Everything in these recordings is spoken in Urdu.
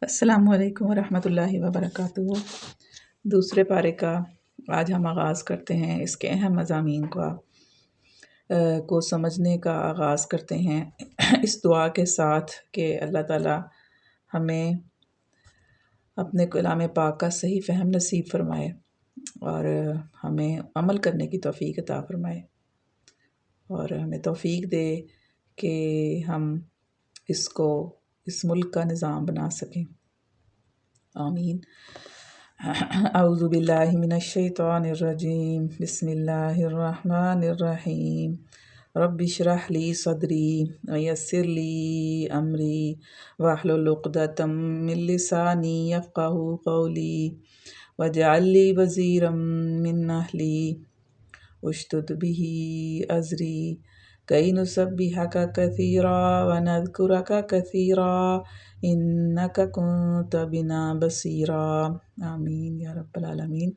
السلام علیکم ورحمۃ اللہ وبرکاتہ۔ دوسرے پارے کا آج ہم آغاز کرتے ہیں، اس کے اہم مضامین کو سمجھنے کا آغاز کرتے ہیں اس دعا کے ساتھ کہ اللہ تعالیٰ ہمیں اپنے کلام پاک کا صحیح فہم نصیب فرمائے اور ہمیں عمل کرنے کی توفیق عطا فرمائے اور ہمیں توفیق دے کہ ہم اس ملک کا نظام بنا سکیں، آمین۔ اعوذ باللہ من الشیطان الرجیم، بسم اللہ الرحمن الرحیم۔ رب اشرح لی صدری ویسر لی امری واحلل عقدۃ من لسانی یفقہوا قولی واجعل لی وزیرا من اہلی اشدد بہ ازری کئی نسبحک کثیرا ونذکرک کثیرا انک کنت بنا بصیرا، آمین یا رب العالمین۔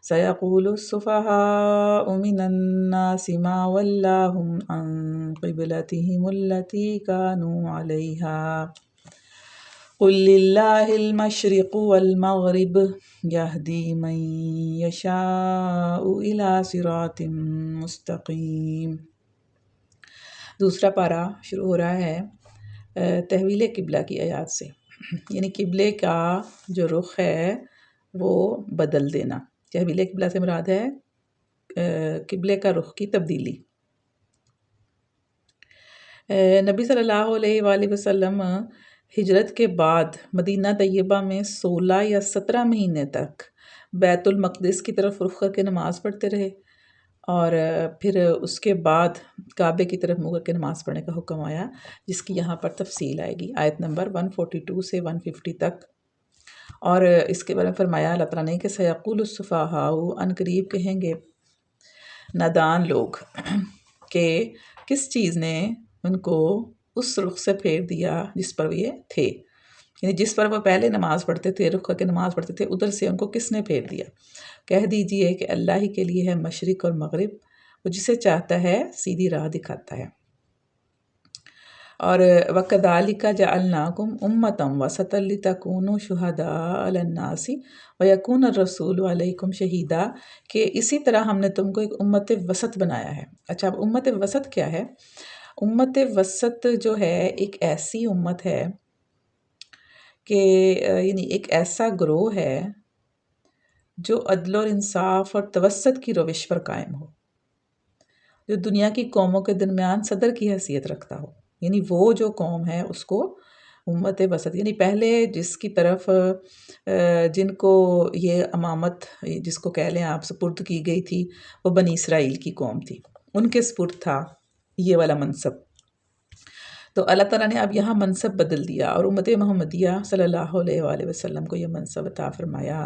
سیقول السفہاء من الناس ما ولاہم عن قبلتہم التی کانوا علیہا قل للہ المشرق والمغرب یہدی من یشاء الی صراط مستقیم۔ دوسرا پارہ شروع ہو رہا ہے تحویل قبلہ کی آیات سے، یعنی قبلے کا جو رخ ہے وہ بدل دینا۔ تحویل قبلہ سے مراد ہے قبلے کا رخ کی تبدیلی۔ نبی صلی اللہ علیہ وآلہ وسلم ہجرت کے بعد مدینہ طیبہ میں 16 یا 17 مہینے تک بیت المقدس کی طرف رخ کر کے نماز پڑھتے رہے، اور پھر اس کے بعد کعبے کی طرف منہ کر کے نماز پڑھنے کا حکم آیا، جس کی یہاں پر تفصیل آئے گی آیت نمبر 142 سے 150 تک۔ اور اس کے بارے میں فرمایا اللہ تعالیٰ نے کہ سیقول السفہاء، ان قریب کہیں گے نادان لوگ کہ کس چیز نے ان کو اس رخ سے پھیر دیا جس پر یہ تھے، یعنی جس پر وہ پہلے نماز پڑھتے تھے، رخ کر کے نماز پڑھتے تھے، ادھر سے ان کو کس نے پھیر دیا۔ کہہ دیجئے کہ اللہ ہی کے لیے ہے مشرق اور مغرب، وہ جسے چاہتا ہے سیدھی راہ دکھاتا ہے۔ اور وَكَذَلِكَ جَعَلْنَاكُمْ أُمَّةً وَسَطًا لِتَكُونُوا شُهَدَاءَ عَلَى النَّاسِ وَيَكُونَ الرَّسُولُ عَلَيْكُمْ شَهِيدًا، کہ اسی طرح ہم نے تم کو ایک امت وسط بنایا ہے۔ اچھا، اب امت وسط کیا ہے؟ امت وسط جو ہے ایک ایسی امت ہے کہ یعنی ایک ایسا گروہ ہے جو عدل اور انصاف اور توسط کی روش پر قائم ہو، جو دنیا کی قوموں کے درمیان صدر کی حیثیت رکھتا ہو، یعنی وہ جو قوم ہے اس کو امت وسط، یعنی پہلے جس کی طرف جن کو یہ امامت جس کو کہہ لیں آپ سپرد کی گئی تھی، وہ بنی اسرائیل کی قوم تھی، ان کے سپرد تھا یہ والا منصب۔ تو اللہ تعالیٰ نے اب یہاں منصب بدل دیا اور امت محمدیہ صلی اللہ علیہ وآلہ وسلم کو یہ منصب عطا فرمایا۔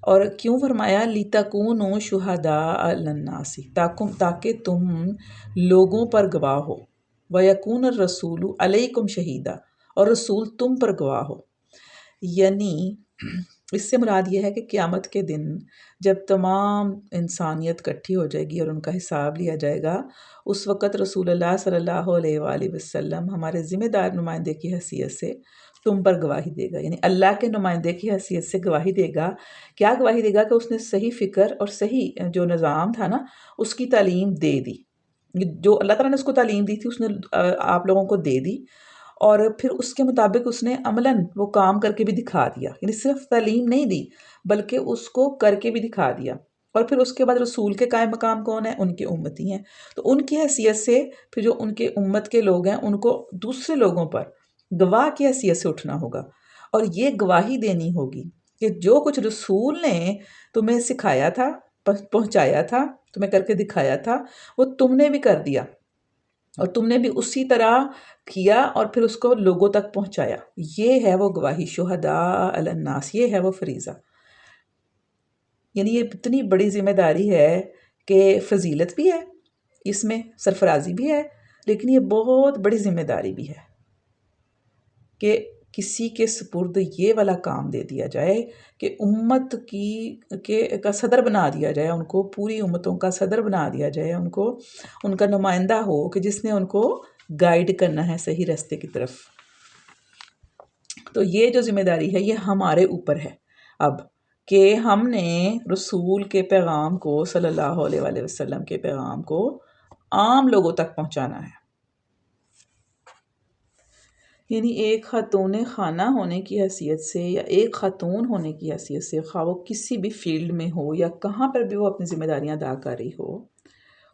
اور کیوں فرمایا؟ لِتَكُونُوا شُهَدَاءَ عَلَى النَّاسِ، تاکہ تم لوگوں پر گواہ ہو، وَيَكُونَ الرَّسُولُ عَلَيْكُمْ شَهِيدًا، اور رسول تم پر گواہ ہو۔ یعنی اس سے مراد یہ ہے کہ قیامت کے دن جب تمام انسانیت کٹھی ہو جائے گی اور ان کا حساب لیا جائے گا، اس وقت رسول اللہ صلی اللہ علیہ وآلہ وسلم ہمارے ذمہ دار نمائندے کی حیثیت سے تم پر گواہی دے گا، یعنی اللہ کے نمائندے کی حیثیت سے گواہی دے گا۔ کیا گواہی دے گا؟ کہ اس نے صحیح فکر اور صحیح جو نظام تھا نا اس کی تعلیم دے دی، جو اللہ تعالیٰ نے اس کو تعلیم دی تھی اس نے آپ لوگوں کو دے دی، اور پھر اس کے مطابق اس نے عملاً وہ کام کر کے بھی دکھا دیا، یعنی صرف تعلیم نہیں دی بلکہ اس کو کر کے بھی دکھا دیا۔ اور پھر اس کے بعد رسول کے قائم مقام کون ہیں؟ ان کے امتی ہیں، تو ان کی حیثیت سے پھر جو ان کے امت کے لوگ ہیں ان کو دوسرے لوگوں پر گواہ کی حیثیت سے اٹھنا ہوگا، اور یہ گواہی دینی ہوگی کہ جو کچھ رسول نے تمہیں سکھایا تھا، پہنچایا تھا، تمہیں کر کے دکھایا تھا، وہ تم نے بھی کر دیا، اور تم نے بھی اسی طرح کیا اور پھر اس کو لوگوں تک پہنچایا۔ یہ ہے وہ گواہی، شہداء علی الناس، یہ ہے وہ فریضہ۔ یعنی یہ اتنی بڑی ذمہ داری ہے کہ فضیلت بھی ہے اس میں، سرفرازی بھی ہے، لیکن یہ بہت بڑی ذمہ داری بھی ہے کہ کسی کے سپرد یہ والا کام دے دیا جائے کہ امت کا صدر بنا دیا جائے، ان کو پوری امتوں کا صدر بنا دیا جائے، ان کو ان کا نمائندہ ہو کہ جس نے ان کو گائیڈ کرنا ہے صحیح راستے کی طرف۔ تو یہ جو ذمہ داری ہے یہ ہمارے اوپر ہے اب، کہ ہم نے رسول کے پیغام کو، صلی اللہ علیہ وآلہ وسلم کے پیغام کو عام لوگوں تک پہنچانا ہے۔ یعنی ایک خاتون خانہ ہونے کی حیثیت سے یا ایک خاتون ہونے کی حیثیت سے، خواہ وہ کسی بھی فیلڈ میں ہو یا کہاں پر بھی وہ اپنی ذمہ داریاں ادا کر رہی ہو،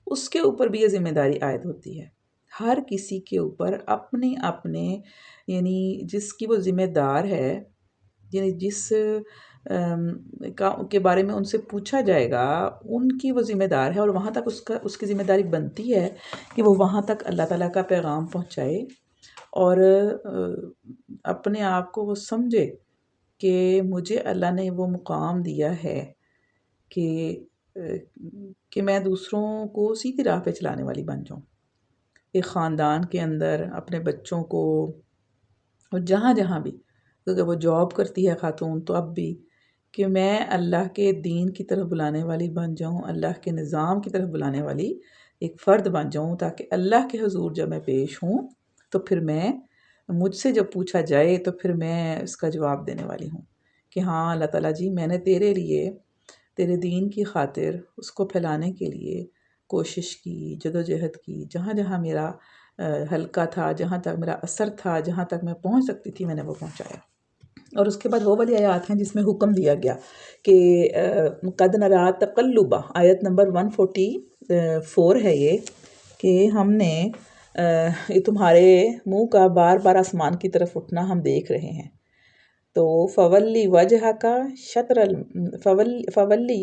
اس کے اوپر بھی یہ ذمہ داری عائد ہوتی ہے۔ ہر کسی کے اوپر اپنے اپنے، یعنی جس کی وہ ذمہ دار ہے، یعنی جس کے بارے میں ان سے پوچھا جائے گا، ان کی وہ ذمہ دار ہے، اور وہاں تک اس کی ذمہ داری بنتی ہے کہ وہ وہاں تک اللہ تعالیٰ کا پیغام پہنچائے، اور اپنے آپ کو وہ سمجھے کہ مجھے اللہ نے وہ مقام دیا ہے کہ میں دوسروں کو سیدھی راہ پہ چلانے والی بن جاؤں، ایک خاندان کے اندر اپنے بچوں کو، اور جہاں جہاں بھی، اگر وہ جاب کرتی ہے خاتون تو اب بھی، کہ میں اللہ کے دین کی طرف بلانے والی بن جاؤں، اللہ کے نظام کی طرف بلانے والی ایک فرد بن جاؤں، تاکہ اللہ کے حضور جب میں پیش ہوں تو پھر مجھ سے جب پوچھا جائے تو پھر میں اس کا جواب دینے والی ہوں کہ ہاں اللہ تعالیٰ جی، میں نے تیرے لیے، تیرے دین کی خاطر اس کو پھیلانے کے لیے کوشش کی، جدوجہد کی، جہاں جہاں میرا حلقہ تھا، جہاں تک میرا اثر تھا، جہاں تک میں پہنچ سکتی تھی، میں نے وہ پہنچایا۔ اور اس کے بعد وہ والی آیات ہیں جس میں حکم دیا گیا کہ قد نرا تقلبا، آیت نمبر 144 ہے یہ، کہ ہم نے یہ تمہارے منہ کا بار بار آسمان کی طرف اٹھنا ہم دیکھ رہے ہیں، تو فولی وجہ کا شطر فولی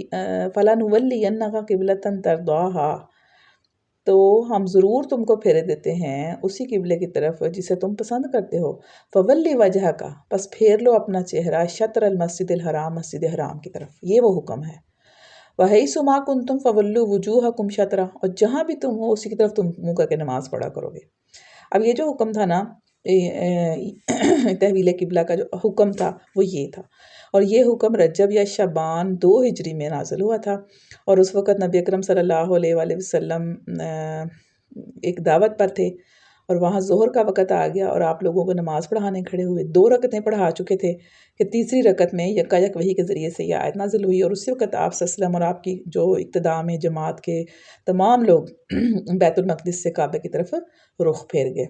فلنولینک قبلۃ ترضاھا، تو ہم ضرور تم کو پھیرے دیتے ہیں اسی قبلے کی طرف جسے تم پسند کرتے ہو، فولی وجہ کا، پس پھیر لو اپنا چہرہ، شطر المسجد الحرام، مسجد حرام کی طرف، یہ وہ حکم ہے۔ وَحَيْثُ مَا كُنْتُمْ فَوَلُّوا وُجُوهَكُمْ شَطْرَهُ، اور جہاں بھی تم ہو اسی کی طرف تم منہ کر کے نماز پڑھا کرو گے۔ اب یہ جو حکم تھا نا، تحویل قبلہ کا جو حکم تھا وہ یہ تھا، اور یہ حکم رجب یا شعبان 2 ہجری میں نازل ہوا تھا، اور اس وقت نبی اکرم صلی اللہ علیہ وآلہ وسلم ایک دعوت پر تھے، اور وہاں ظہر کا وقت آ گیا اور آپ لوگوں کو نماز پڑھانے کھڑے ہوئے، 2 رکعتیں پڑھا چکے تھے کہ تیسری رکعت میں یکا یک وحی کے ذریعے سے یہ آیت نازل ہوئی، اور اسی وقت آپ صلی اللہ علیہ وسلم اور آپ کی جو اقتداء میں جماعت کے تمام لوگ بیت المقدس سے کعبہ کی طرف رخ پھیر گئے۔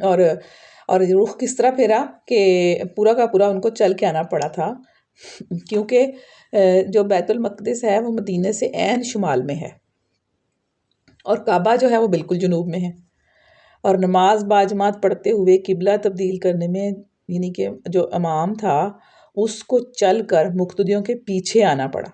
اور رخ کس طرح پھیرا کہ پورا کا پورا ان کو چل کے آنا پڑا تھا، کیونکہ جو بیت المقدس ہے وہ مدینے سے عین شمال میں ہے، اور کعبہ جو ہے وہ بالکل جنوب میں ہے، اور نماز باجماعت پڑھتے ہوئے قبلہ تبدیل کرنے میں، یعنی کہ جو امام تھا اس کو چل کر مقتدیوں کے پیچھے آنا پڑا،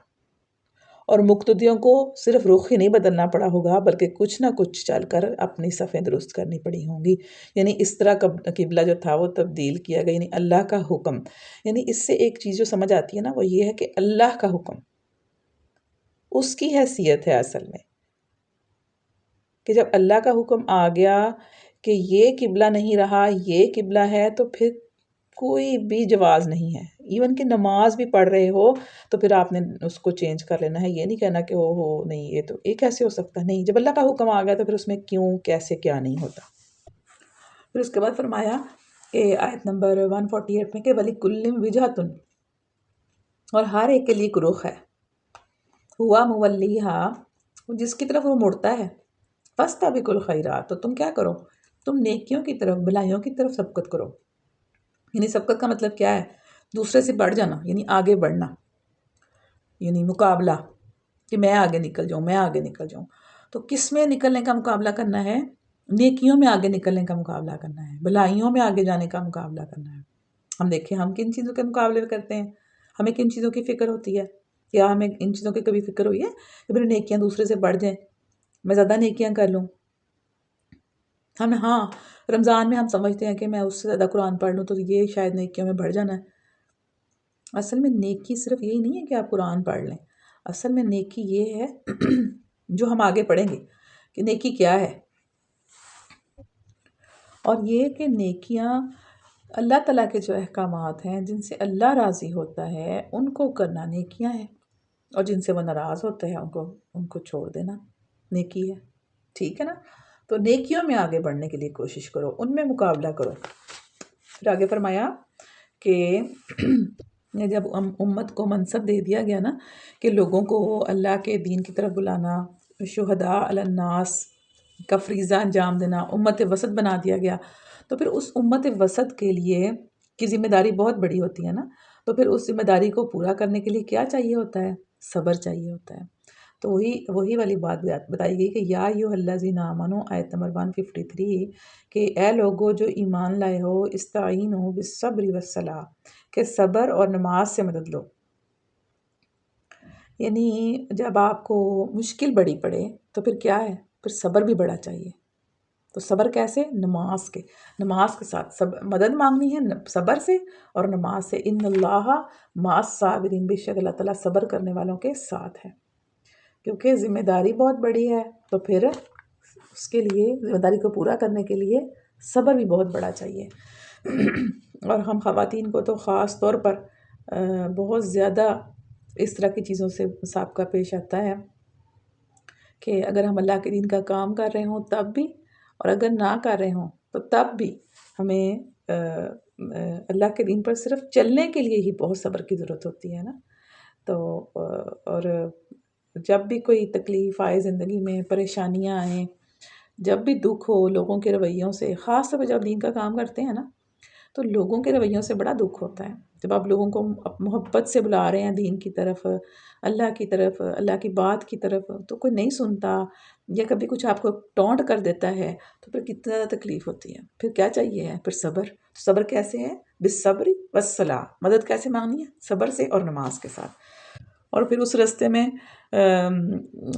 اور مقتدیوں کو صرف رخ ہی نہیں بدلنا پڑا ہوگا بلکہ کچھ نہ کچھ چل کر اپنی صفیں درست کرنی پڑی ہوں گی، یعنی اس طرح قبلہ جو تھا وہ تبدیل کیا گیا، یعنی اللہ کا حکم، یعنی اس سے ایک چیز جو سمجھ آتی ہے نا وہ یہ ہے کہ اللہ کا حکم اس کی حیثیت ہے اصل میں، کہ جب اللہ کا حکم آ گیا کہ یہ قبلہ نہیں رہا، یہ قبلہ ہے، تو پھر کوئی بھی جواز نہیں ہے، ایون کہ نماز بھی پڑھ رہے ہو تو پھر آپ نے اس کو چینج کر لینا ہے، یہ نہیں کہنا کہ ہو نہیں یہ تو یہ کیسے ہو سکتا، نہیں، جب اللہ کا حکم آ گیا تو پھر اس میں کیوں کیسے کیا نہیں ہوتا۔ پھر اس کے بعد فرمایا کہ آیت نمبر 148 میں کہ وَلِكُلٍّ وِجْهَةٌ، اور ہر ایک کے لیے ایک رخ ہے، ہوا مُوَلِّيهَا، جس کی طرف وہ مڑتا ہے، فَاسْتَبِقُوا الْخَيْرَاتِ، تو تم کیا کرو، تم نیکیوں کی طرف، بھلائیوں کی طرف سبقت کرو، یعنی سبقت کا مطلب کیا ہے، دوسرے سے بڑھ جانا، یعنی آگے بڑھنا، یعنی مقابلہ، کہ میں آگے نکل جاؤں، میں آگے نکل جاؤں، تو کس میں نکلنے کا مقابلہ کرنا ہے، نیکیوں میں آگے نکلنے کا مقابلہ کرنا ہے، بھلائیوں میں آگے جانے کا مقابلہ کرنا ہے۔ ہم دیکھیں ہم کن چیزوں کے مقابلے کرتے ہیں، ہمیں کن چیزوں کی فکر ہوتی ہے، یا ہمیں ان چیزوں کی کبھی فکر ہوئی ہے کہ میری نیکیاں دوسرے سے بڑھ جائیں، میں زیادہ نیکیاں کر لوں، ہاں رمضان میں ہم سمجھتے ہیں کہ میں اس سے زیادہ قرآن پڑھ لوں تو یہ شاید نیکیوں میں بڑھ جانا ہے۔ اصل میں نیکی صرف یہی نہیں ہے کہ آپ قرآن پڑھ لیں، اصل میں نیکی یہ ہے جو ہم آگے پڑھیں گے کہ نیکی کیا ہے، اور یہ کہ نیکیاں اللہ تعالیٰ کے جو احکامات ہیں جن سے اللہ راضی ہوتا ہے ان کو کرنا نیکیاں ہیں، اور جن سے وہ ناراض ہوتا ہے ان کو چھوڑ دینا نیکی ہے، ٹھیک ہے نا؟ تو نیکیوں میں آگے بڑھنے کے لیے کوشش کرو، ان میں مقابلہ کرو۔ پھر آگے فرمایا کہ جب امت کو منصب دے دیا گیا نا کہ لوگوں کو اللہ کے دین کی طرف بلانا، شہداء علی الناس کا فریضہ انجام دینا، امت وسط بنا دیا گیا، تو پھر اس امت وسط کے لیے کی ذمہ داری بہت بڑی ہوتی ہے نا. تو پھر اس ذمہ داری کو پورا کرنے کے لیے کیا چاہیے ہوتا ہے؟ صبر چاہیے ہوتا ہے. تو وہی والی بات بتائی گئی کہ یا ایھا الذین آمنوا، آیت نمبر 153، کہ اے لوگو جو ایمان لائے ہو، استعینوا بالصبر والصلاۃ، کہ صبر اور نماز سے مدد لو. یعنی جب آپ کو مشکل بڑی پڑے تو پھر کیا ہے؟ پھر صبر بھی بڑا چاہیے. تو صبر کیسے؟ نماز کے ساتھ مدد مانگنی ہے صبر سے اور نماز سے. ان اللہ مع الصابرین، بے شک اللہ تعالیٰ صبر کرنے والوں کے ساتھ ہے. کیونکہ ذمہ داری بہت بڑی ہے، تو پھر اس کے لیے ذمہ داری کو پورا کرنے کے لیے صبر بھی بہت بڑا چاہیے. اور ہم خواتین کو تو خاص طور پر بہت زیادہ اس طرح کی چیزوں سے سابقہ پیش آتا ہے کہ اگر ہم اللہ کے دین کا کام کر رہے ہوں تب بھی، اور اگر نہ کر رہے ہوں تو تب بھی ہمیں اللہ کے دین پر صرف چلنے کے لیے ہی بہت صبر کی ضرورت ہوتی ہے نا. تو اور جب بھی کوئی تکلیف آئے زندگی میں، پریشانیاں آئیں، جب بھی دکھ ہو لوگوں کے رویوں سے، خاص طور پہ جب دین کا کام کرتے ہیں نا تو لوگوں کے رویوں سے بڑا دکھ ہوتا ہے. جب آپ لوگوں کو محبت سے بلا رہے ہیں دین کی طرف، اللہ کی طرف، اللہ کی بات کی طرف، تو کوئی نہیں سنتا یا کبھی کچھ آپ کو ٹونٹ کر دیتا ہے تو پھر کتنا زیادہ تکلیف ہوتی ہے. پھر کیا چاہیے ہے؟ پھر صبر. صبر کیسے ہے؟ بالصبر والصلاۃ. مدد کیسے مانگنی ہے؟ صبر سے اور نماز کے ساتھ. اور پھر اس راستے میں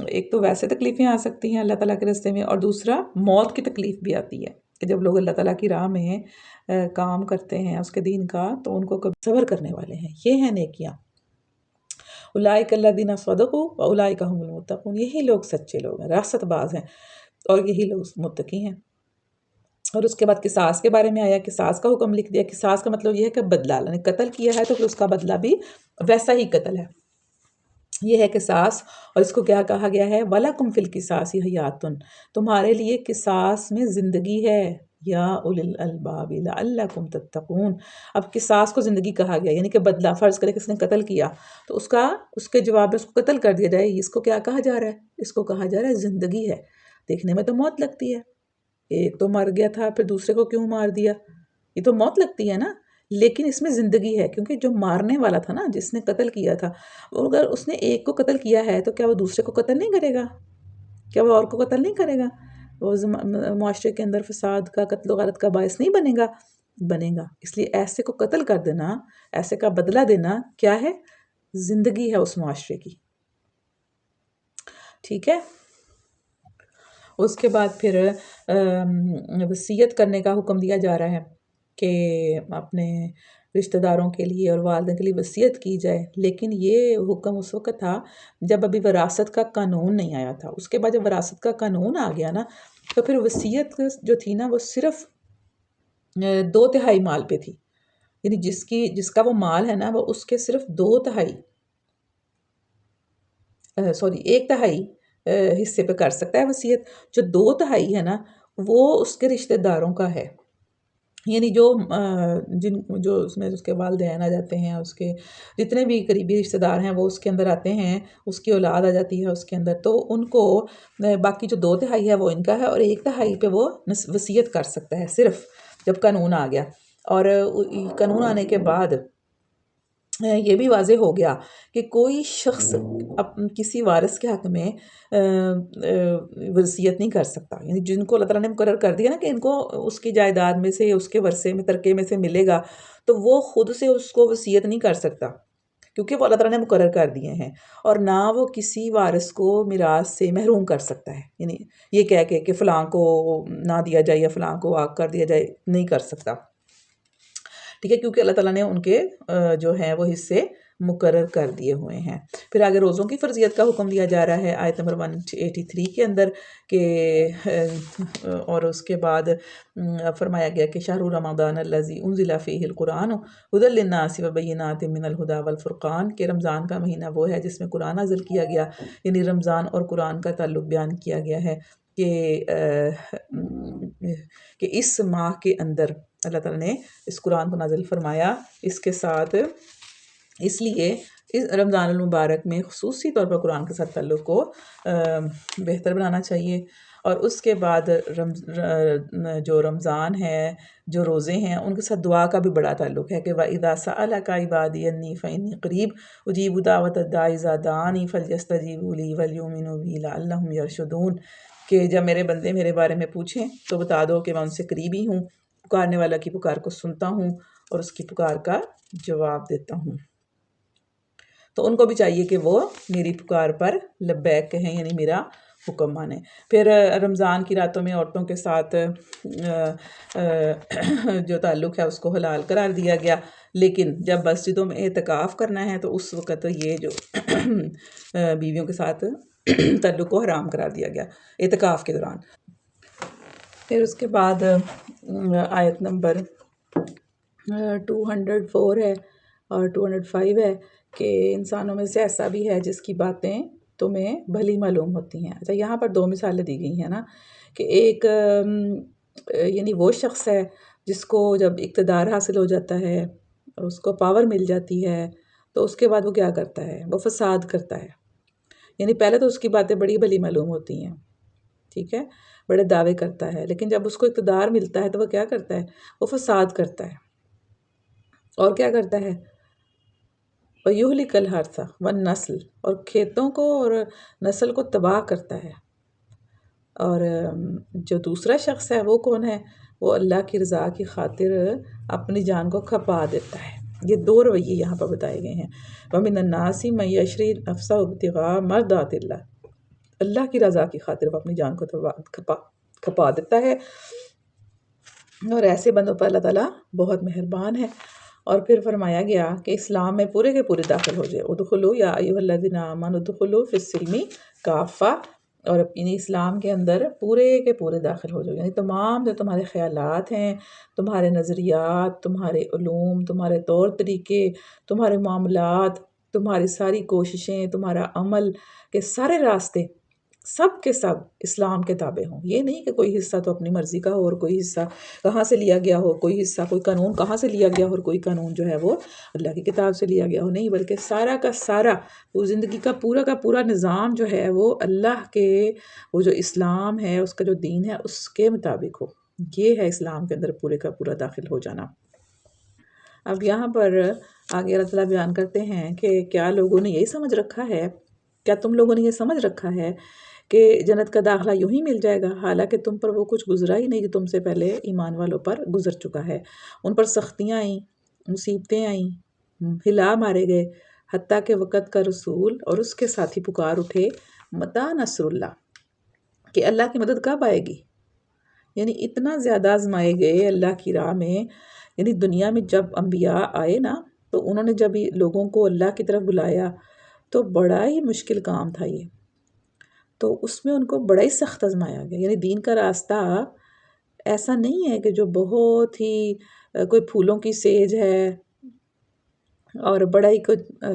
ایک تو ویسے تکلیفیں آ سکتی ہیں اللہ تعالیٰ کے راستے میں، اور دوسرا موت کی تکلیف بھی آتی ہے کہ جب لوگ اللہ تعالیٰ کی راہ میں کام کرتے ہیں اس کے دین کا، تو ان کو کبھی صبر کرنے والے ہیں. یہ ہیں نیکیاں. اولئک الذین صدقوا واولئک هم المتقون. یہی لوگ سچے لوگ ہیں، راست باز ہیں، اور یہی لوگ متقی ہیں. اور اس کے بعد قصاص کے بارے میں آیا، قصاص کا حکم لکھ دیا. قصاص کا مطلب یہ ہے کہ بدلہ لینا. قتل کیا ہے تو پھر اس کا بدلہ بھی ویسا ہی قتل ہے. یہ ہے قصاص. اور اس کو کیا کہا گیا ہے؟ وَلَكُمْ فِي الْقِصَاصِ حَیَاتٌ. تمہارے لیے قصاص میں زندگی ہے. یا اولی الالباب لعلکم تتقون. اب قصاص کو زندگی کہا گیا، یعنی کہ بدلہ. فرض کرے کس نے قتل کیا تو اس کے جواب میں اس کو قتل کر دیا جائے. اس کو کیا کہا جا رہا ہے؟ اس کو کہا جا رہا ہے زندگی ہے. دیکھنے میں تو موت لگتی ہے، ایک تو مر گیا تھا پھر دوسرے کو کیوں مار دیا، یہ تو موت لگتی ہے نا، لیکن اس میں زندگی ہے. کیونکہ جو مارنے والا تھا نا، جس نے قتل کیا تھا، اگر اس نے ایک کو قتل کیا ہے تو کیا وہ دوسرے کو قتل نہیں کرے گا؟ کیا وہ اور کو قتل نہیں کرے گا؟ وہ معاشرے کے اندر فساد کا، قتل و غارت کا باعث نہیں بنے گا؟ بنے گا. اس لیے ایسے کو قتل کر دینا، ایسے کا بدلہ دینا کیا ہے؟ زندگی ہے اس معاشرے کی. ٹھیک ہے. اس کے بعد پھر وصیت کرنے کا حکم دیا جا رہا ہے کہ اپنے رشتہ داروں کے لیے اور والدین کے لیے وصیت کی جائے. لیکن یہ حکم اس وقت تھا جب ابھی وراثت کا قانون نہیں آیا تھا. اس کے بعد جب وراثت کا قانون آ گیا نا تو پھر وصیت جو تھی نا وہ صرف 2/3 مال پہ تھی. یعنی جس کا وہ مال ہے نا وہ اس کے صرف 1/3 حصے پہ کر سکتا ہے وصیت. جو 2/3 ہے نا وہ اس کے رشتہ داروں کا ہے. یعنی جو اس میں اس کے والدین آ جاتے ہیں، اس کے جتنے بھی قریبی رشتہ دار ہیں وہ اس کے اندر آتے ہیں، اس کی اولاد آ جاتی ہے اس کے اندر، تو ان کو باقی جو 2/3 ہے وہ ان کا ہے، اور 1/3 پہ وہ وصیت کر سکتا ہے صرف جب قانون آ گیا. اور قانون آنے کے بعد یہ بھی واضح ہو گیا کہ کوئی شخص کسی وارث کے حق میں وصیت نہیں کر سکتا. یعنی جن کو اللہ تعالیٰ نے مقرر کر دیا نا کہ ان کو اس کی جائیداد میں سے، اس کے ورثے میں، ترکے میں سے ملے گا، تو وہ خود سے اس کو وصیت نہیں کر سکتا کیونکہ وہ اللہ تعالیٰ نے مقرر کر دیے ہیں. اور نہ وہ کسی وارث کو میراث سے محروم کر سکتا ہے. یعنی یہ کہہ کے کہ فلاں کو نہ دیا جائے یا فلاں کو آگ کر دیا جائے، نہیں کر سکتا. ٹھیک ہے، کیونکہ اللہ تعالیٰ نے ان کے جو ہیں وہ حصے مقرر کر دیے ہوئے ہیں. پھر آگے روزوں کی فرضیت کا حکم دیا جا رہا ہے آیت نمبر 183 کے اندر کہ اور اس کے بعد فرمایا گیا کہ شہر رمضان الذی انزل فیہ القرآن ھدی للناس وبینات من الہدی والفرقان، کہ رمضان کا مہینہ وہ ہے جس میں قرآن نازل کیا گیا. یعنی رمضان اور قرآن کا تعلق بیان کیا گیا ہے. کہ اس ماہ کے اندر اللہ تعالیٰ نے اس قرآن کو نازل فرمایا، اس کے ساتھ اس لیے اس رمضان المبارک میں خصوصی طور پر قرآن کے ساتھ تعلق کو بہتر بنانا چاہیے۔ اور اس کے بعد جو رمضان ہے، جو روزے ہیں، ان کے ساتھ دعا کا بھی بڑا تعلق ہے کہ وَإِذَا سَأَلَكَ عِبَادِي عَنِّي فَإِنِّي قَرِيبٌ أُجِيبُ دَعْوَةَ الدَّاعِ إِذَا دَعَانِ فَلْيَسْتَجِيبُوا لِي وَلْيُؤْمِنُوا بِي لَعَلَّهُمْ يَرْشُدُونَ، کہ جب میرے بندے میرے بارے میں پوچھیں تو بتا دو کہ میں ان سے قریبی ہوں، پکارنے والا کی پکار کو سنتا ہوں اور اس کی پکار کا جواب دیتا ہوں۔ تو ان کو بھی چاہیے کہ وہ میری پکار پر لبیک کہیں، یعنی میرا حکم مانیں۔ پھر رمضان کی راتوں میں عورتوں کے ساتھ جو تعلق ہے اس کو حلال قرار دیا گیا، لیکن جب مسجدوں میں اعتکاف کرنا ہے تو اس وقت یہ جو بیویوں کے ساتھ تعلق کو حرام قرار دیا گیا اعتکاف کے دوران۔ پھر اس کے بعد آیت نمبر 204 ہے اور 205 ہے کہ انسانوں میں سے ایسا بھی ہے جس کی باتیں تمہیں بھلی معلوم ہوتی ہیں۔ اچھا، یہاں پر دو مثالیں دی گئی ہیں نا، کہ ایک یعنی وہ شخص ہے جس کو جب اقتدار حاصل ہو جاتا ہے اور اس کو پاور مل جاتی ہے تو اس کے بعد وہ کیا کرتا ہے، وہ فساد کرتا ہے۔ یعنی پہلے تو اس کی باتیں بڑی بھلی معلوم ہوتی ہیں، ٹھیک ہے، بڑے دعوے کرتا ہے، لیکن جب اس کو اقتدار ملتا ہے تو وہ کیا کرتا ہے، وہ فساد کرتا ہے۔ اور کیا کرتا ہے، وَيُهْلِكَ الْحَرْثَ وَالنَّسْلَ، اور کھیتوں کو اور نسل کو تباہ کرتا ہے۔ اور جو دوسرا شخص ہے وہ کون ہے، وہ اللہ کی رضا کی خاطر اپنی جان کو کھپا دیتا ہے۔ یہ دو رویے یہاں پر بتائے گئے ہیں۔ وَمِنَ النَّاسِ مَن يَشْرِي نَفْسَهُ ابْتِغَاءَ مَرْضَاتِ اللَّهِ، اللہ کی رضا کی خاطر وہ اپنی جان کو کھپا دیتا ہے، اور ایسے بندوں پر اللہ تعالیٰ بہت مہربان ہے۔ اور پھر فرمایا گیا کہ اسلام میں پورے کے پورے داخل ہو جائے، ادخلوا یا ایھا الذین آمنوا ادخلوا فی السلم کافہ، اور یعنی اسلام کے اندر پورے کے پورے داخل ہو جاؤ، یعنی تمام جو تمہارے خیالات ہیں، تمہارے نظریات، تمہارے علوم، تمہارے طور طریقے، تمہارے معاملات، تمہاری ساری کوششیں، تمہارا عمل کے سارے راستے سب کے سب اسلام کے تابع ہوں۔ یہ نہیں کہ کوئی حصہ تو اپنی مرضی کا ہو اور کوئی حصہ کہاں سے لیا گیا ہو، کوئی حصہ کوئی قانون کہاں سے لیا گیا ہو اور کوئی قانون جو ہے وہ اللہ کی کتاب سے لیا گیا ہو، نہیں، بلکہ سارا کا سارا وہ زندگی کا پورا نظام جو ہے وہ اللہ کے، وہ جو اسلام ہے اس کا جو دین ہے اس کے مطابق ہو۔ یہ ہے اسلام کے اندر پورے کا پورا داخل ہو جانا۔ اب یہاں پر آگے اللہ تعالیٰ بیان کرتے ہیں کہ کیا لوگوں نے یہی سمجھ رکھا ہے، کیا تم لوگوں نے یہ سمجھ رکھا ہے کہ جنت کا داخلہ یوں ہی مل جائے گا، حالانکہ تم پر وہ کچھ گزرا ہی نہیں جو تم سے پہلے ایمان والوں پر گزر چکا ہے۔ ان پر سختیاں آئیں، مصیبتیں آئیں، ہلا مارے گئے، حتیٰ کہ وقت کا رسول اور اس کے ساتھی پکار اٹھے، متی نصر اللہ، کہ اللہ کی مدد کب آئے گی۔ یعنی اتنا زیادہ آزمائے گئے اللہ کی راہ میں، یعنی دنیا میں جب انبیاء آئے نا تو انہوں نے جب لوگوں کو اللہ کی طرف بلایا تو بڑا ہی مشکل کام تھا یہ، تو اس میں ان کو بڑا ہی سخت آزمایا گیا۔ یعنی دین کا راستہ ایسا نہیں ہے کہ جو بہت ہی کوئی پھولوں کی سیج ہے اور بڑا ہی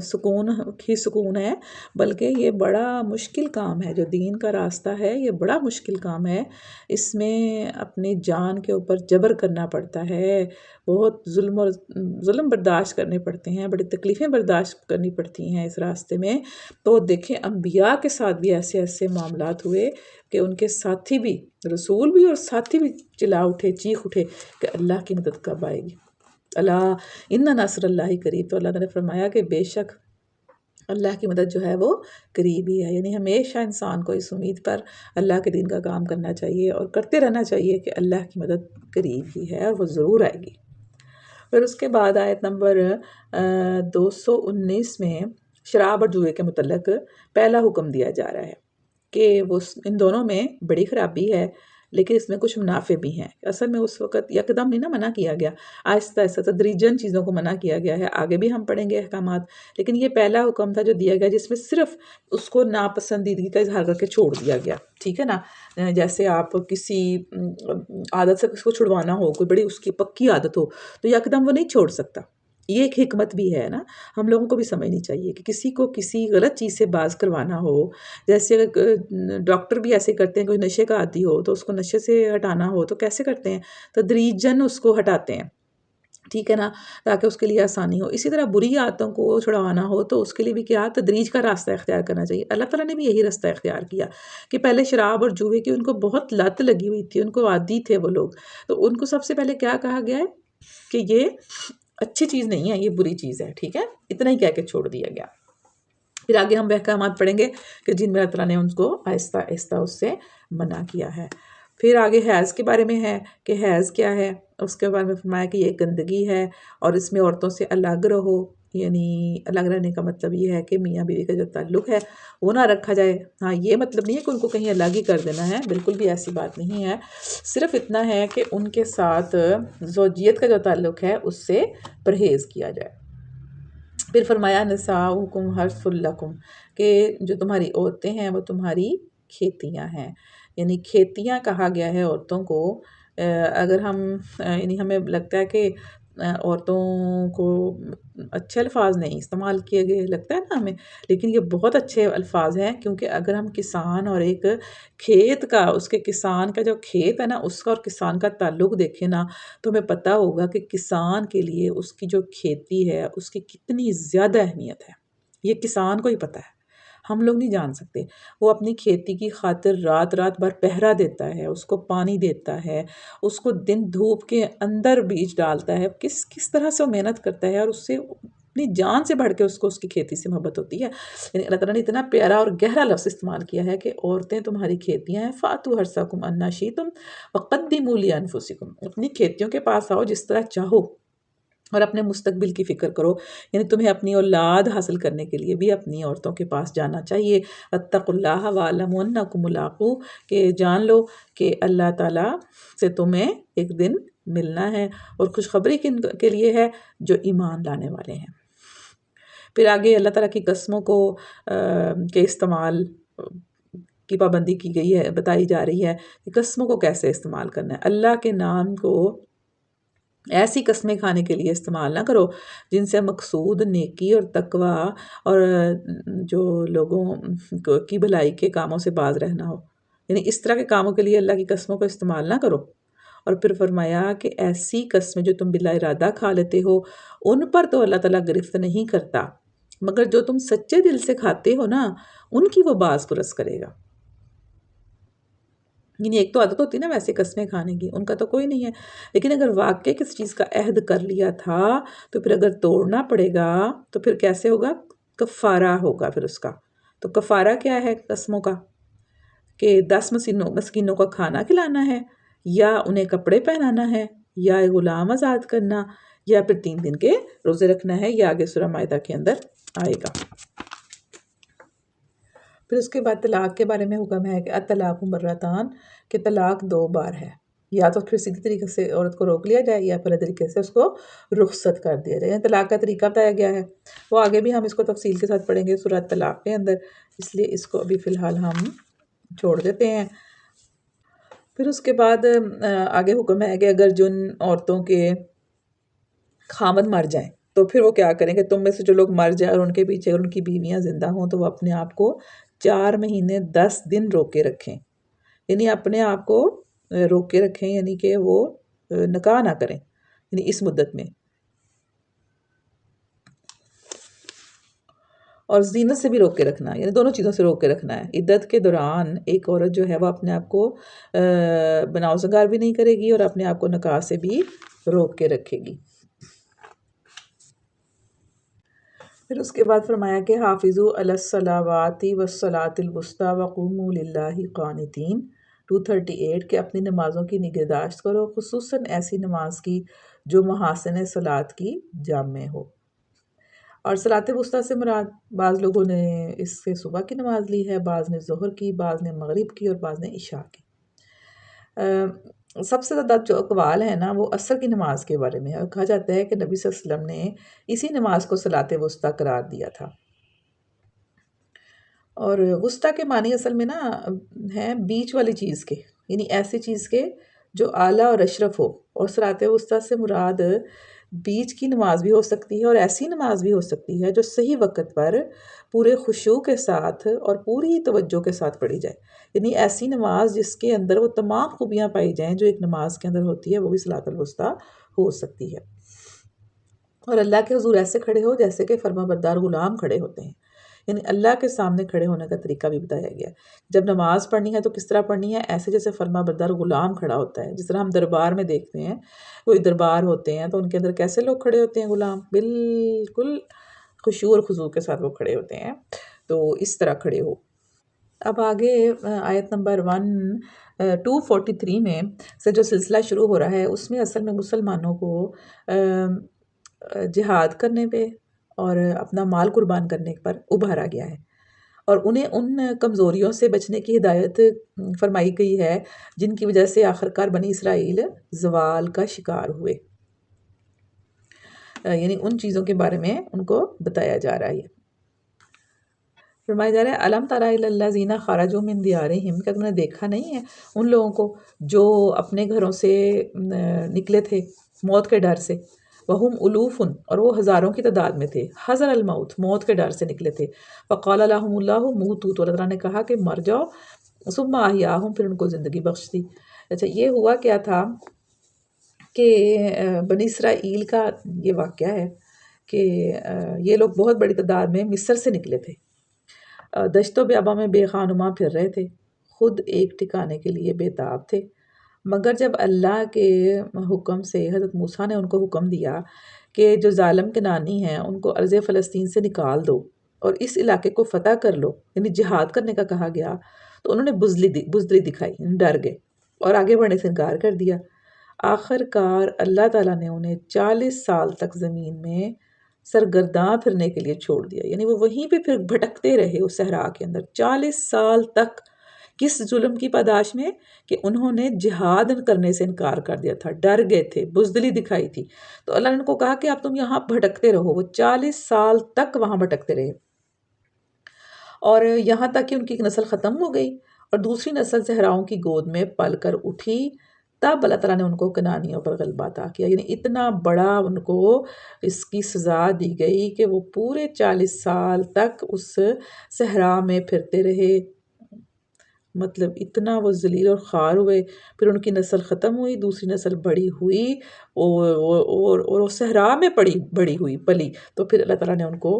سکون ہے، بلکہ یہ بڑا مشکل کام ہے۔ جو دین کا راستہ ہے یہ بڑا مشکل کام ہے، اس میں اپنی جان کے اوپر جبر کرنا پڑتا ہے، بہت ظلم برداشت کرنے پڑتے ہیں، بڑی تکلیفیں برداشت کرنی پڑتی ہیں اس راستے میں۔ تو دیکھیں انبیاء کے ساتھ بھی ایسے ایسے معاملات ہوئے کہ ان کے ساتھی بھی، رسول بھی اور ساتھی بھی چلا اٹھے، چیخ اٹھے کہ اللہ کی مدد کب آئے گی، اللہ ان نصر اللہ قریب۔ تو اللہ تعالیٰ نے فرمایا کہ بے شک اللہ کی مدد جو ہے وہ قریب ہی ہے۔ یعنی ہمیشہ انسان کو اس امید پر اللہ کے دین کا کام کرنا چاہیے اور کرتے رہنا چاہیے کہ اللہ کی مدد قریب ہی ہے اور وہ ضرور آئے گی۔ پھر اس کے بعد آیت نمبر 219 میں شراب اور جوئے کے متعلق پہلا حکم دیا جا رہا ہے کہ وہ ان دونوں میں بڑی خرابی ہے، لیکن اس میں کچھ منافع بھی ہیں۔ اصل میں اس وقت یکدم نہیں منع کیا گیا، آہستہ آہستہ تدریجاً چیزوں کو منع کیا گیا ہے، آگے بھی ہم پڑھیں گے احکامات، لیکن یہ پہلا حکم تھا جو دیا گیا جس میں صرف اس کو ناپسندیدگی کا اظہار کر کے چھوڑ دیا گیا، ٹھیک ہے نا۔ جیسے آپ کسی عادت سے کس کو چھڑوانا ہو، کوئی بڑی اس کی پکی عادت ہو تو یکدم وہ نہیں چھوڑ سکتا، یہ ایک حکمت بھی ہے نا، ہم لوگوں کو بھی سمجھنی چاہیے کہ کسی کو کسی غلط چیز سے باز کروانا ہو، جیسے ڈاکٹر بھی ایسے کرتے ہیں، کوئی نشے کا عادی ہو تو اس کو نشے سے ہٹانا ہو تو کیسے کرتے ہیں؟ تدریجاً اس کو ہٹاتے ہیں، ٹھیک ہے نا، تاکہ اس کے لیے آسانی ہو۔ اسی طرح بری عادتوں کو چھڑوانا ہو تو اس کے لیے بھی کیا تدریج کا راستہ اختیار کرنا چاہیے۔ اللہ تعالیٰ نے بھی یہی راستہ اختیار کیا کہ پہلے شراب اور جوئے کی ان کو بہت لت لگی ہوئی تھی، ان کو عادی تھے وہ لوگ، تو ان کو سب سے پہلے کیا کہا گیا ہے کہ یہ اچھی چیز نہیں ہے، یہ بری چیز ہے، ٹھیک ہے، اتنا ہی کہہ کے چھوڑ دیا گیا۔ پھر آگے ہم احکامات پڑھیں گے کہ جن میں اللہ تعالیٰ نے ان کو آہستہ آہستہ اس سے منع کیا ہے۔ پھر آگے حیض کے بارے میں ہے کہ حیض کیا ہے، اس کے بارے میں فرمایا کہ یہ گندگی ہے اور اس میں عورتوں سے الگ رہو، یعنی الگ رہنے کا مطلب یہ ہے کہ میاں بیوی کا جو تعلق ہے وہ نہ رکھا جائے۔ ہاں، یہ مطلب نہیں ہے کہ ان کو کہیں الگ ہی کر دینا ہے، بالکل بھی ایسی بات نہیں ہے، صرف اتنا ہے کہ ان کے ساتھ زوجیت کا جو تعلق ہے اس سے پرہیز کیا جائے۔ پھر فرمایا نساؤکم حرث لکم، کہ جو تمہاری عورتیں ہیں وہ تمہاری کھیتیاں ہیں، یعنی کھیتیاں کہا گیا ہے عورتوں کو۔ اگر ہم یعنی ہمیں لگتا ہے کہ عورتوں کو اچھے الفاظ نہیں استعمال کیے گئے لگتا ہے نا ہمیں، لیکن یہ بہت اچھے الفاظ ہیں، کیونکہ اگر ہم کسان اور ایک کھیت کا، اس کے کسان کا جو کھیت ہے نا اس کا اور کسان کا تعلق دیکھیں نا، تو ہمیں پتہ ہوگا کہ کسان کے لیے اس کی جو کھیتی ہے اس کی کتنی زیادہ اہمیت ہے۔ یہ کسان کو ہی پتہ ہے، ہم لوگ نہیں جان سکتے۔ وہ اپنی کھیتی کی خاطر رات رات بھر پہرا دیتا ہے، اس کو پانی دیتا ہے، اس کو دن دھوپ کے اندر بیج ڈالتا ہے، کس طرح سے وہ محنت کرتا ہے، اور اس سے اپنی جان سے بڑھ کے اس کو اس کی کھیتی سے محبت ہوتی ہے۔ یعنی اللہ تعالیٰ نے اتنا پیارا اور گہرا لفظ استعمال کیا ہے کہ عورتیں تمہاری کھیتیاں ہیں، فَأْتُوا حَرْثَكُمْ أَنَّا شِئْتُمْ وَقَدِّمُوا لِأَنفُسِكُمْ، اپنی کھیتیوں کے پاس آؤ جس طرح چاہو، اور اپنے مستقبل کی فکر کرو، یعنی تمہیں اپنی اولاد حاصل کرنے کے لیے بھی اپنی عورتوں کے پاس جانا چاہیے۔ اتقوا اللہ وَاعْلَمُوا أَنَّكُمْ مُلَاقُوهُ، کہ جان لو کہ اللہ تعالیٰ سے تمہیں ایک دن ملنا ہے، اور خوشخبری کے لیے ہے جو ایمان لانے والے ہیں۔ پھر آگے اللہ تعالیٰ کی قسموں کو کے استعمال کی پابندی کی گئی ہے، بتائی جا رہی ہے کہ قسموں کو کیسے استعمال کرنا ہے۔ اللہ کے نام کو ایسی قسمیں کھانے کے لیے استعمال نہ کرو جن سے مقصود نیکی اور تقوی اور جو لوگوں کی بھلائی کے کاموں سے باز رہنا ہو، یعنی اس طرح کے کاموں کے لیے اللہ کی قسموں کو استعمال نہ کرو۔ اور پھر فرمایا کہ ایسی قسمیں جو تم بلا ارادہ کھا لیتے ہو ان پر تو اللہ تعالیٰ گرفت نہیں کرتا، مگر جو تم سچے دل سے کھاتے ہو نا ان کی وہ باز پرس کرے گا۔ یعنی ایک تو عادت ہوتی ہے نا ویسے قسمیں کھانے کی، ان کا تو کوئی نہیں ہے، لیکن اگر واقعی کس چیز کا عہد کر لیا تھا تو پھر اگر توڑنا پڑے گا تو پھر کیسے ہوگا؟ کفارہ ہوگا پھر اس کا۔ تو کفارہ کیا ہے قسموں کا؟ کہ 10 مسکینوں کا کھانا کھلانا ہے، یا انہیں کپڑے پہنانا ہے، یا غلام آزاد کرنا، یا پھر 3 دن کے روزے رکھنا ہے، یا آگے سورہ مائدہ کے اندر آئے گا۔ پھر اس کے بعد طلاق کے بارے میں حکم ہے کہ الطلاق مرتان، کہ طلاق 2 بار ہے، یا تو پھر سیدھی طریقے سے عورت کو روک لیا جائے یا پھر طریقے سے اس کو رخصت کر دیا جائے، یعنی طلاق کا طریقہ بتایا گیا ہے۔ وہ آگے بھی ہم اس کو تفصیل کے ساتھ پڑھیں گے سورہ طلاق کے اندر، اس لیے اس کو ابھی فی الحال ہم چھوڑ دیتے ہیں۔ پھر اس کے بعد آگے حکم ہے کہ اگر جن عورتوں کے خامد مر جائیں تو پھر وہ کیا کریں، کہ تم میں سے جو لوگ مر جائیں اور ان کے پیچھے ان کی بیویاں زندہ ہوں تو وہ اپنے آپ کو 4 مہینے 10 دن روک کے رکھیں، یعنی اپنے آپ کو روک کے رکھیں، یعنی کہ وہ نکاح نہ کریں، یعنی اس مدت میں، اور زینت سے بھی روک کے رکھنا، یعنی دونوں چیزوں سے روک کے رکھنا ہے۔ عدت کے دوران ایک عورت جو ہے وہ اپنے آپ کو بناؤ سنگار بھی نہیں کرے گی اور اپنے آپ کو نکاح سے بھی روک کے رکھے گی۔ پھر اس کے بعد فرمایا کہ حافظوا علی الصلوات والصلاۃ الوسطی وقوموا للہ قانتین 238، کہ اپنی نمازوں کی نگہداشت کرو، خصوصاً ایسی نماز کی جو محاسن صلاۃ کی جامع ہو۔ اور صلاۃ وسطیٰ سے مراد بعض لوگوں نے اس سے صبح کی نماز لی ہے، بعض نے ظہر کی، بعض نے مغرب کی اور بعض نے عشاء کی۔ سب سے زیادہ جو اقوال ہیں نا وہ عصر کی نماز کے بارے میں ہے، اور کہا جاتا ہے کہ نبی صلی اللہ علیہ وسلم نے اسی نماز کو صلاۃ وسطیٰ قرار دیا تھا۔ اور وسطیٰ کے معنی اصل میں نا ہیں بیچ والی چیز کے، یعنی ایسی چیز کے جو اعلیٰ اور اشرف ہو، اور صلاۃ وسطیٰ سے مراد بیچ کی نماز بھی ہو سکتی ہے اور ایسی نماز بھی ہو سکتی ہے جو صحیح وقت پر پورے خشوع کے ساتھ اور پوری توجہ کے ساتھ پڑھی جائے، یعنی ایسی نماز جس کے اندر وہ تمام خوبیاں پائی جائیں جو ایک نماز کے اندر ہوتی ہے، وہ بھی صلاۃ الوسطیٰ ہو سکتی ہے۔ اور اللہ کے حضور ایسے کھڑے ہو جیسے کہ فرما بردار غلام کھڑے ہوتے ہیں، یعنی اللہ کے سامنے کھڑے ہونے کا طریقہ بھی بتایا گیا ہے۔ جب نماز پڑھنی ہے تو کس طرح پڑھنی ہے؟ ایسے جیسے فرما بردار غلام کھڑا ہوتا ہے، جس طرح ہم دربار میں دیکھتے ہیں، کوئی دربار ہوتے ہیں تو ان کے اندر کیسے لوگ کھڑے ہوتے ہیں؟ غلام بالکل خشوع اور خضوع کے ساتھ وہ کھڑے ہوتے ہیں، تو اس طرح کھڑے ہو۔ اب آگے آیت نمبر 243 میں سے جو سلسلہ شروع ہو رہا ہے، اس میں اصل میں مسلمانوں کو جہاد کرنے پہ اور اپنا مال قربان کرنے پر ابھارا گیا ہے، اور انہیں ان کمزوریوں سے بچنے کی ہدایت فرمائی گئی ہے جن کی وجہ سے آخرکار بنی اسرائیل زوال کا شکار ہوئے، یعنی ان چیزوں کے بارے میں ان کو بتایا جا رہا ہے۔ فرمایا جا رہا ہے الم تری الی الذین خرجوا من دیارہم، کیا تم نے دیکھا نہیں ہے ان لوگوں کو جو اپنے گھروں سے نکلے تھے موت کے ڈر سے، وہم الوف، اور وہ ہزاروں کی تعداد میں تھے، حذر الموت، موت کے ڈر سے نکلے تھے، فقال لهم اللہ موتوا، تو اللہ تعالیٰ نے کہا کہ مر جاؤ، ثم احیاہم، پھر ان کو زندگی بخش دی۔ اچھا، یہ ہوا کیا تھا کہ بنی اسرائیل کا یہ واقعہ ہے کہ یہ لوگ بہت بڑی تعداد میں مصر سے نکلے تھے، دشت و بیاباں میں بے خانماں پھر رہے تھے، خود ایک ٹھکانے کے لیے بے تاب تھے، مگر جب اللہ کے حکم سے حضرت موسیٰ نے ان کو حکم دیا کہ جو ظالم کنعانی ہیں ان کو ارض فلسطین سے نکال دو اور اس علاقے کو فتح کر لو، یعنی جہاد کرنے کا کہا گیا، تو انہوں نے بزدلی دکھائی، ڈر گئے اور آگے بڑھنے سے انکار کر دیا۔ آخر کار اللہ تعالیٰ نے انہیں 40 سال تک زمین میں سرگرداں پھرنے کے لیے چھوڑ دیا، یعنی وہ وہیں پہ پھر بھٹکتے رہے اس صحرا کے اندر 40 سال تک۔ کس ظلم کی پاداش میں؟ کہ انہوں نے جہاد کرنے سے انکار کر دیا تھا، ڈر گئے تھے، بزدلی دکھائی تھی، تو اللہ نے ان کو کہا کہ اب تم یہاں بھٹکتے رہو۔ وہ 40 سال تک وہاں بھٹکتے رہے، اور یہاں تک کہ ان کی ایک نسل ختم ہو گئی اور دوسری نسل صحراؤں کی گود میں پل کر اٹھی، تب اللہ تعالیٰ نے ان کو کنعانیوں پر غلبہ عطا کیا، یعنی اتنا بڑا ان کو اس کی سزا دی گئی کہ وہ پورے 40 سال تک اس صحرا میں پھرتے رہے، مطلب اتنا وہ ذلیل اور خوار ہوئے، پھر ان کی نسل ختم ہوئی، دوسری نسل بڑی ہوئی اور وہ صحرا میں بڑی ہوئی پلی، تو پھر اللہ تعالیٰ نے ان کو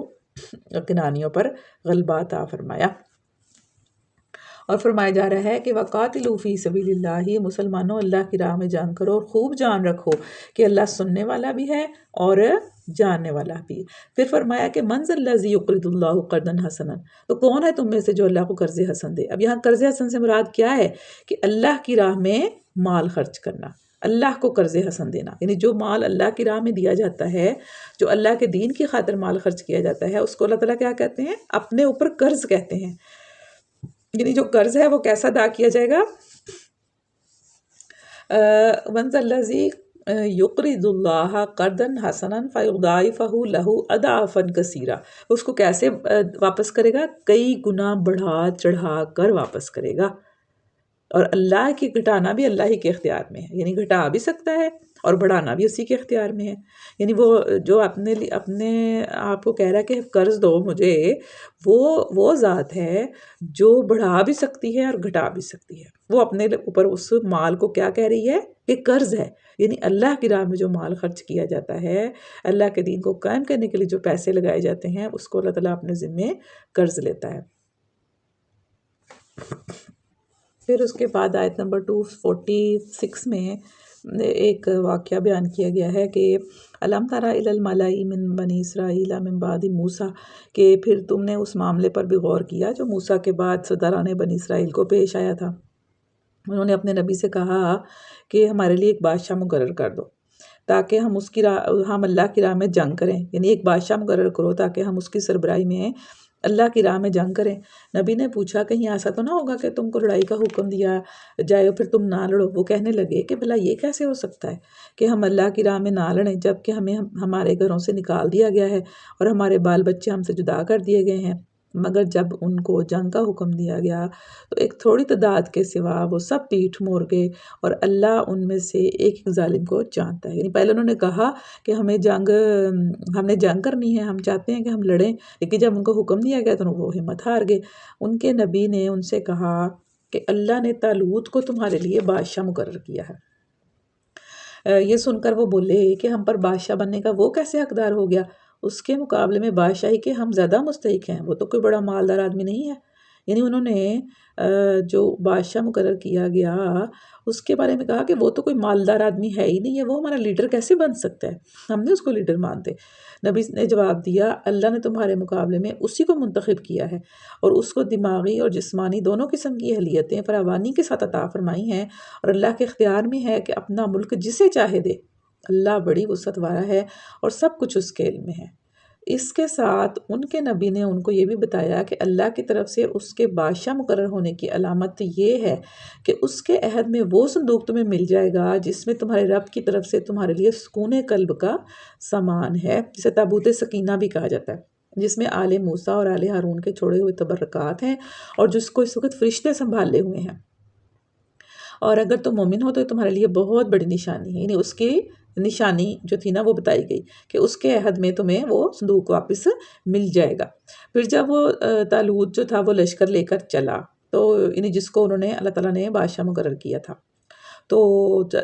کنعانیوں پر غلبہ عطا فرمایا۔ اور فرمایا جا رہا ہے کہ وَقَاتِلُوا فِي سَبِيلِ اللَّهِ، مسلمانوں اللہ کی راہ میں جنگ کرو اور خوب جان رکھو کہ اللہ سننے والا بھی ہے اور جاننے والا بھی۔ پھر فرمایا کہ مَنْ ذَا الَّذِي يُقْرِضُ اللَّهُ قَرْضًا حَسَنًا، تو کون ہے تم میں سے جو اللہ کو قرض حسن دے؟ اب یہاں قرض حسن سے مراد کیا ہے؟ کہ اللہ کی راہ میں مال خرچ کرنا، اللہ کو قرض حسن دینا، یعنی جو مال اللہ کی راہ میں دیا جاتا ہے، جو اللہ کے دین کی خاطر مال خرچ کیا جاتا ہے، اس کو اللہ تعالیٰ کیا کہتے ہیں؟ اپنے اوپر قرض کہتے ہیں۔ یعنی جو قرض ہے وہ کیسا ادا کیا جائے گا؟ مَنْ ذَا الَّذِي يُقْرِضُ اللَّهَ قَرْضًا حَسَنًا فَيُضَاعِفَهُ لَهُ أَضْعَافًا كَثِيرًا، اس کو کیسے واپس کرے گا؟ کئی گنا بڑھا چڑھا کر واپس کرے گا، اور اللہ کی گھٹانا بھی اللہ ہی کے اختیار میں ہے، یعنی گھٹا بھی سکتا ہے اور بڑھانا بھی اسی کے اختیار میں ہے۔ یعنی وہ جو اپنے آپ کو کہہ رہا ہے کہ قرض دو مجھے، وہ ذات ہے جو بڑھا بھی سکتی ہے اور گھٹا بھی سکتی ہے۔ وہ اپنے اوپر اس مال کو کیا کہہ رہی ہے؟ کہ قرض ہے، یعنی اللہ کی راہ میں جو مال خرچ کیا جاتا ہے، اللہ کے دین کو قائم کرنے کے لیے جو پیسے لگائے جاتے ہیں، اس کو اللہ تعالیٰ اپنے ذمے قرض لیتا ہے۔ پھر اس کے بعد آیت نمبر 246 میں ایک واقعہ بیان کیا گیا ہے کہ الم تری الی الملأ من بنی اسرائیل من بعد موسیٰ، کہ پھر تم نے اس معاملے پر بھی غور کیا جو موسیٰ کے بعد سرداران بنی اسرائیل کو پیش آیا تھا۔ انہوں نے اپنے نبی سے کہا کہ ہمارے لیے ایک بادشاہ مقرر کر دو تاکہ ہم اللہ کی راہ میں جنگ کریں، یعنی ایک بادشاہ مقرر کرو تاکہ ہم اس کی سربراہی میں اللہ کی راہ میں جنگ کریں۔ نبی نے پوچھا کہیں ایسا تو نہ ہوگا کہ تم کو لڑائی کا حکم دیا جائے اور پھر تم نہ لڑو؟ وہ کہنے لگے کہ بھلا یہ کیسے ہو سکتا ہے کہ ہم اللہ کی راہ میں نہ لڑیں جب کہ ہمیں ہمارے گھروں سے نکال دیا گیا ہے اور ہمارے بال بچے ہم سے جدا کر دیے گئے ہیں۔ مگر جب ان کو جنگ کا حکم دیا گیا تو ایک تھوڑی تعداد کے سوا وہ سب پیٹھ موڑ گئے، اور اللہ ان میں سے ایک ایک ظالم کو جانتا ہے۔ یعنی پہلے انہوں نے کہا کہ ہم نے جنگ کرنی ہے، ہم چاہتے ہیں کہ ہم لڑیں، لیکن جب ان کو حکم دیا گیا تو وہ ہمت ہار گئے۔ ان کے نبی نے ان سے کہا کہ اللہ نے طالوت کو تمہارے لیے بادشاہ مقرر کیا ہے۔ یہ سن کر وہ بولے کہ ہم پر بادشاہ بننے کا وہ کیسے حقدار ہو گیا؟ اس کے مقابلے میں بادشاہی کے ہم زیادہ مستحق ہیں، وہ تو کوئی بڑا مالدار آدمی نہیں ہے۔ یعنی انہوں نے جو بادشاہ مقرر کیا گیا اس کے بارے میں کہا کہ وہ تو کوئی مالدار آدمی ہے ہی نہیں ہے، وہ ہمارا لیڈر کیسے بن سکتا ہے؟ ہم نے اس کو لیڈر مانتے۔ نبی نے جواب دیا، اللہ نے تمہارے مقابلے میں اسی کو منتخب کیا ہے، اور اس کو دماغی اور جسمانی دونوں قسم کی اہلیتیں فراوانی کے ساتھ عطا فرمائی ہیں، اور اللہ کے اختیار میں ہے کہ اپنا ملک جسے چاہے دے۔ اللہ بڑی وسعت والا ہے اور سب کچھ اس کے علم میں ہے۔ اس کے ساتھ ان کے نبی نے ان کو یہ بھی بتایا کہ اللہ کی طرف سے اس کے بادشاہ مقرر ہونے کی علامت یہ ہے کہ اس کے عہد میں وہ صندوق تمہیں مل جائے گا جس میں تمہارے رب کی طرف سے تمہارے لیے سکون قلب کا سامان ہے، جسے تابوت سکینہ بھی کہا جاتا ہے، جس میں آل موسیٰ اور آل ہارون کے چھوڑے ہوئے تبرکات ہیں، اور جس کو اس وقت فرشتے سنبھالے ہوئے ہیں۔ اور اگر تم مومن ہو تو تمہارے لیے بہت بڑی نشانی ہے۔ یعنی اس کی نشانی جو تھی نا وہ بتائی گئی کہ اس کے عہد میں تمہیں وہ صندوق واپس مل جائے گا۔ پھر جب وہ طالوت جو تھا وہ لشکر لے کر چلا، تو یعنی جس کو انہوں نے اللہ تعالیٰ نے بادشاہ مقرر کیا تھا، تو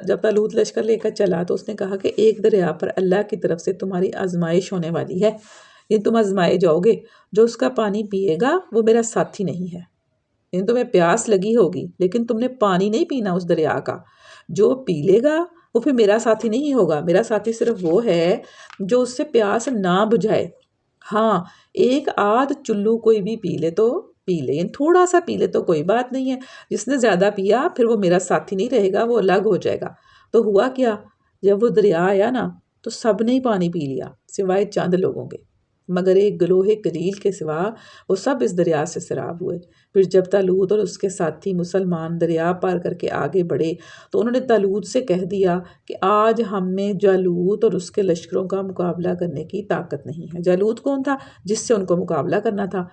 جب طالوت لشکر لے کر چلا تو اس نے کہا کہ ایک دریا پر اللہ کی طرف سے تمہاری آزمائش ہونے والی ہے، یہ تم آزمائے جاؤ گے، جو اس کا پانی پیے گا وہ میرا ساتھی نہیں ہے۔ یعنی تمہیں پیاس لگی ہوگی لیکن تم نے پانی نہیں پینا اس دریا کا، جو پی لے گا وہ پھر میرا ساتھی نہیں ہوگا۔ میرا ساتھی صرف وہ ہے جو اس سے پیاس نہ بجھائے۔ ہاں، ایک آدھ چلو کوئی بھی پی لے تو پی لے، یعنی تھوڑا سا پی لے تو کوئی بات نہیں ہے، جس نے زیادہ پیا پھر وہ میرا ساتھی نہیں رہے گا، وہ الگ ہو جائے گا۔ تو ہوا کیا، جب وہ دریا آیا نا تو سب نے ہی پانی پی لیا سوائے چند لوگوں کے، مگر ایک گروہ قلیل کے سوا وہ سب اس دریا سے سیراب ہوئے۔ پھر جب طالوت اور اس کے ساتھی مسلمان دریا پار کر کے آگے بڑھے تو انہوں نے طالوت سے کہہ دیا کہ آج ہم میں جالوت اور اس کے لشکروں کا مقابلہ کرنے کی طاقت نہیں ہے۔ جالوت کون تھا؟ جس سے ان کو مقابلہ کرنا تھا۔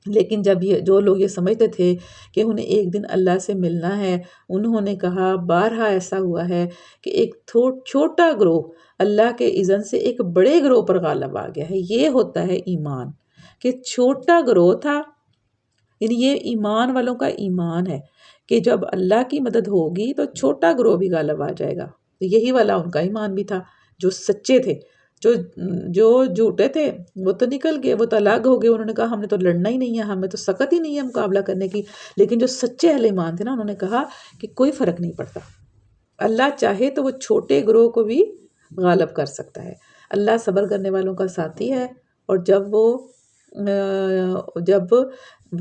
لیکن جب جو لوگ یہ سمجھتے تھے کہ انہیں ایک دن اللہ سے ملنا ہے، انہوں نے کہا بارہا ایسا ہوا ہے کہ ایک چھوٹا گروہ اللہ کے اذن سے ایک بڑے گروہ پر غالب آ گیا ہے۔ یہ ہوتا ہے ایمان، کہ چھوٹا گروہ تھا، یعنی یہ ایمان والوں کا ایمان ہے کہ جب اللہ کی مدد ہوگی تو چھوٹا گروہ بھی غالب آ جائے گا۔ تو یہی والا ان کا ایمان بھی تھا، جو سچے تھے۔ جو جھوٹے تھے وہ تو نکل گئے، وہ تو الگ ہو گئے، انہوں نے کہا ہم نے تو لڑنا ہی نہیں ہے، ہمیں تو سکت ہی نہیں ہے مقابلہ کرنے کی۔ لیکن جو سچے اہل ایمان تھے نا، انہوں نے کہا کہ کوئی فرق نہیں پڑتا، اللہ چاہے تو وہ چھوٹے گروہ کو بھی غالب کر سکتا ہے۔ اللہ صبر کرنے والوں کا ساتھی ہے۔ اور جب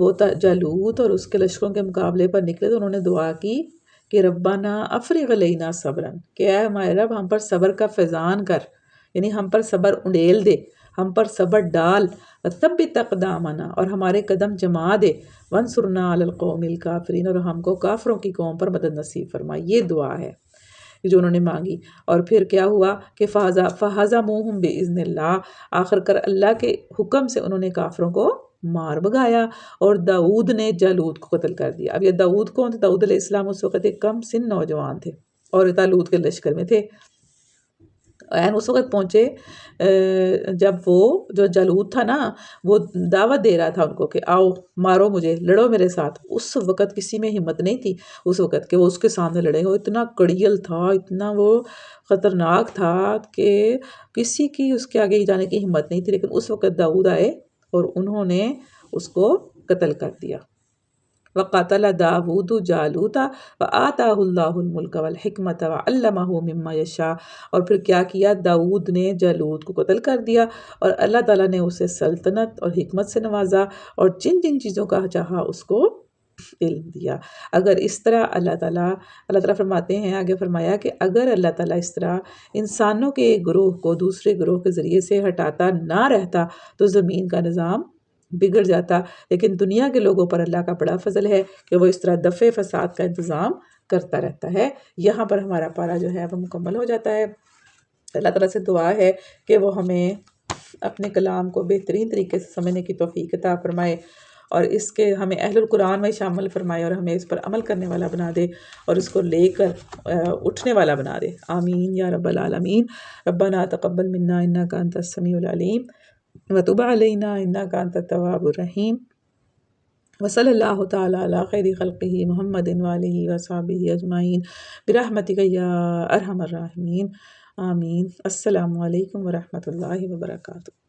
وہ جالوت اور اس کے لشکروں کے مقابلے پر نکلے تو انہوں نے دعا کی کہ ربنا افرغ علینا صبرا، کہ اے ہمارے رب ہم پر صبر کا فیضان کر، یعنی ہم پر صبر انڈیل دے، ہم پر صبر ڈال، وثبت اقدامنا، اور ہمارے قدم جما دے، وانصرنا علی القوم الکافرین، اور ہم کو کافروں کی قوم پر مدد نصیب فرما۔ یہ دعا ہے جو انہوں نے مانگی۔ اور پھر کیا ہوا کہ فہزموہم باذن اللہ، آخر کر اللہ کے حکم سے انہوں نے کافروں کو مار بگایا، اور داؤد نے جالوت کو قتل کر دیا۔ اب یہ داؤد کون تھے؟ داؤد علیہ السلام اس وقت ایک کم سن نوجوان تھے اور طالوت کے لشکر میں تھے۔ اس وقت پہنچے جب وہ جو جالوت تھا نا وہ دعوت دے رہا تھا ان کو کہ آؤ مارو مجھے، لڑو میرے ساتھ۔ اس وقت کسی میں ہمت نہیں تھی اس وقت کہ وہ اس کے سامنے لڑے۔ وہ اتنا کڑیل تھا، اتنا وہ خطرناک تھا کہ کسی کی اس کے آگے جانے کی ہمت نہیں تھی۔ لیکن اس وقت داؤد آئے اور انہوں نے اس کو قتل کر دیا۔ وَقَتَلَ دَاوُودُ جَالُوتَ وَآتَاهُ اللَّهُ الْمُلْكَ وَالْحِكْمَةَ وَعَلَّمَهُ مِمَّا يَشَاءُ، اور پھر کیا کیا، داؤد نے جالوت کو قتل کر دیا اور اللہ تعالیٰ نے اسے سلطنت اور حکمت سے نوازا، اور جن جن چیزوں کا چاہا اس کو علم دیا۔ اگر اس طرح اللہ تعالیٰ فرماتے ہیں، آگے فرمایا کہ اگر اللہ تعالیٰ اس طرح انسانوں کے ایک گروہ کو دوسرے گروہ کے ذریعے سے ہٹاتا نہ رہتا تو زمین کا نظام بگڑ جاتا۔ لیکن دنیا کے لوگوں پر اللہ کا بڑا فضل ہے کہ وہ اس طرح دفع فساد کا انتظام کرتا رہتا ہے۔ یہاں پر ہمارا پارہ جو ہے وہ مکمل ہو جاتا ہے۔ اللہ تعالیٰ سے دعا ہے کہ وہ ہمیں اپنے کلام کو بہترین طریقے سے سمجھنے کی توفیق عطا فرمائے، اور اس کے ہمیں اہل القرآن میں شامل فرمائے، اور ہمیں اس پر عمل کرنے والا بنا دے، اور اس کو لے کر اٹھنے والا بنا دے۔ آمین یا رب العالمین۔ ربنا تقبل منا انک انت السمیع العلیم وتب علینا انک انت التواب الرحیم، وصلی اللہ تعالی علی خیر خلقہ محمد وآلہ وصحبہ اجمعین برحمتک یا ارحم الراحمین، آمین۔ السلام علیکم ورحمۃ اللہ وبرکاتہ۔